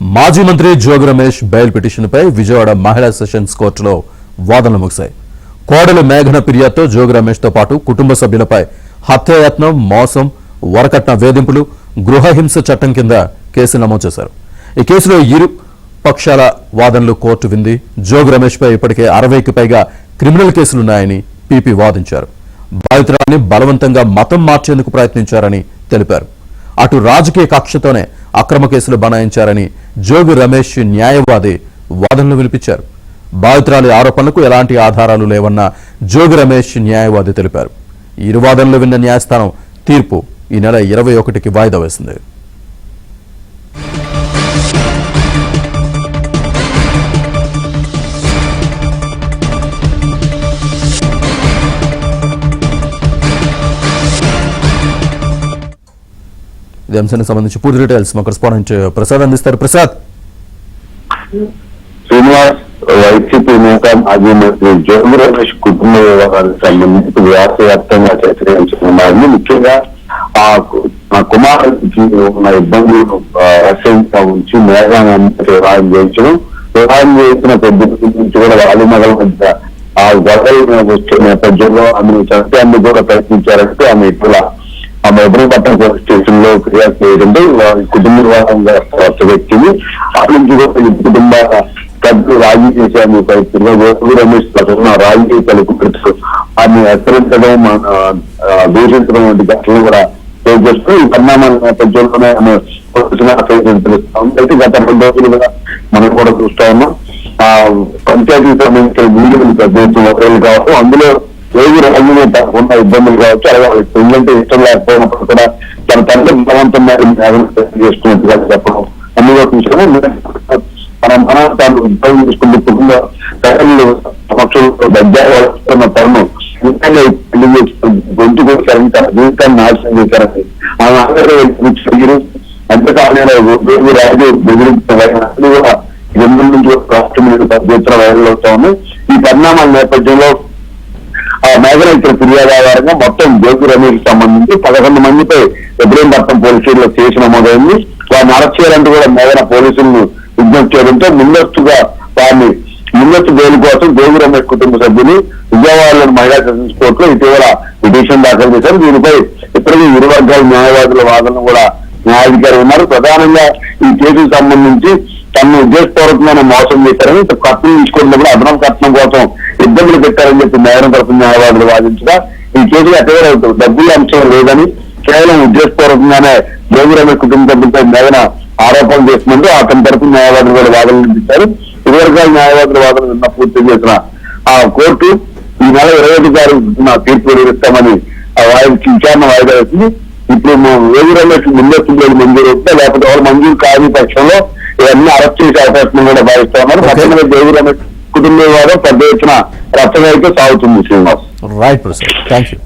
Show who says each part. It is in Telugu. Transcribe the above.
Speaker 1: మాజీ మంత్రి జోగి రమేష్ బెయిల్ పిటిషన్పై విజయవాడ మహిళా సెషన్స్ కోర్టులో వాదనలు ముగిశాయి. కోడలు మేఘన ఫిర్యాదుతో జోగి రమేష్తో పాటు కుటుంబ సభ్యులపై హత్యాయత్నం, మోసం, వరకట్న వేధింపులు, గృహహింస చట్టం కింద కేసు నమోదు చేశారు. ఈ కేసులో ఇరు పక్షాల వాదనలు కోర్టు వింది. జోగి రమేష్పై ఇప్పటికే 60కి పైగా క్రిమినల్ కేసులున్నాయని పీపీ వాదించారు. బాధితురాన్ని బలవంతంగా మతం మార్చేందుకు ప్రయత్నించారని తెలిపారు. అటు రాజకీయ కక్షతోనే అక్రమ కేసులు బనాయించారని జోగి రమేష్ న్యాయవాది వాదనలు వినిపించారు. బాధితురాలి ఆరోపణలకు ఎలాంటి ఆధారాలు లేవన్న జోగి రమేష్ న్యాయవాది తెలిపారు. ఇరు వాదనలు విన్న న్యాయస్థానం తీర్పు ఈ నెల 21కి వాయిదా వేసింది. ఈ అంశానికి సంబంధించి పూర్తి డీటెయిల్స్ మా కరెస్పాండెంట్ ప్రసాద్ అందిస్తారు. ప్రసాద్.
Speaker 2: శ్రీనివాస్, వైసీపీ నేత మాజీ మంత్రి జోగి రమేష్ కుటుంబ వ్యవహారాలకు సంబంధించి వ్యాప్తంగా చర్చించనున్నారని, ముఖ్యంగా ఆ కుమారుడికి ఉన్న ఇబ్బందులను రక్షణగా ఉంచి మేఘాన్ని వివాహం చేయించడం, వివాహం చేసిన పెద్ద నుంచి కూడా వాళ్ళ మగల మధ్య ఆ గొడవలు వచ్చే నేపథ్యంలో ఆమెను చంపేందుకు కూడా ప్రయత్నించారంటే ఆమె ఇటీవల ఇబ్రహీంపట్నం పోలీస్ స్టేషన్ లో ఫిర్యాదు చేయడంతో కుటుంబ వివాహంగా వ్యక్తిని ఆ నుంచి కూడా కుటుంబ పెద్దలు రాజీ చేశాను జోగి రమేష్ ప్రజలు రాజీ తలుపుతూ ఆమె హెచ్చరించడం, దూషించడం వంటి ఘటనలు కూడా చేస్తూ ఈ పరిణామాల నేపథ్యంలోనే ఆమె తెలుస్తాం. అయితే గత 2 రోజులుగా మనం కూడా చూస్తా ఉన్నాం. ఆ పంచాయతీకి సంబంధించిన వీడియోలు పెద్ద ఎత్తున కావచ్చు, అందులో ఏది రాజీనే తప్పకుండా ఇబ్బందులు కావచ్చు, అలాగే పెళ్ళంటే ఇష్టం లేకపోయినప్పుడు కూడా తన తండ్రి బలవంతంగా చేసుకున్నట్టుగా చెప్పడం అన్ని కూడా చూసాము. మన తాను ఉద్యోగం చేసుకుంటూ కుటుంబ ప్రజలు సమక్షంలో వస్తున్న తరుణం నిజంగా పెళ్లి చేసుకుని గొంతు కొట్టారని, తన జీవితాన్ని నాశనం చేశారని ఆమె అందరూ అంతకాలంలో రాజు బెదిరించిన కూడా జన్మల నుంచి రాష్ట్రం మీద పెద్ద ఎత్తున వైరల్ అవుతా ఉంది. ఈ పరిణామాల నేపథ్యంలో మేఘన ఇచ్చిన ఫిర్యాదు ఆధారంగా మొత్తం జోగి రమేష్ సంబంధించి 11 మందిపై ఇబ్రహీంపట్నం పోలీస్ స్టేషన్లో కేసు నమోదైంది. వారిని అరెస్ట్ చేయాలంటూ కూడా మేఘన పోలీసులను విజ్ఞప్తి చేయడంతో ముందస్తు బెయిల్ కోసం జోగి రమేష్ కుటుంబ సభ్యులు విజయవాడలోని మహిళా సెషన్స్ కోర్టులో ఇటీవల పిటిషన్ దాఖలు చేశారు. దీనిపై ఇప్పటికీ ఇరు వర్గాల న్యాయవాదుల వాదనలు కూడా న్యాయాధికారి ఉన్నారు. ప్రధానంగా ఈ కేసుకు సంబంధించి తనను ఉద్దేశపూర్వకంగానే మోసం చేశారని, కట్నం తీసుకున్నప్పుడు అదనం కట్నం కోసం ఇబ్బందులు పెట్టారని చెప్పి మేఘన తరఫున న్యాయవాదులు వాదించగా ఈ కేసులో ఎక్కడ డబ్బుల అంశం లేదని, కేవలం ఉద్దేశపూర్వకంగానే జోగి రమేష్ కుటుంబ సభ్యులపై మేఘన ఆరోపణలు చేస్తున్నట్టు అతని తరఫున న్యాయవాదులు కూడా వాదనలు వినిపించారు. ఇరు వర్గాల న్యాయవాదుల వాదనలు నిన్న పూర్తి చేసిన ఆ కోర్టు ఈ నెల 21 తారీఖున తీర్పు వెలువరిస్తామని విచారణ వాయిదా వేసింది. ఇప్పుడు జోగి రమేష్ ముందస్తు బెయిల్ మంజూరు అవుతుందా, లేకపోతే ఎవరు మంజూరు కాని పక్షంలో ఇవన్నీ అరెస్ట్ చేసే అవకాశం కూడా భావిస్తా ఉన్నారు. పక్కన జోగి రమేష్ కుటుంబ వివాదం పెద్ద ఎత్తున రచ్చగా అయితే సాగుతుంది. Srinivas.
Speaker 1: Right Prasad, thank you.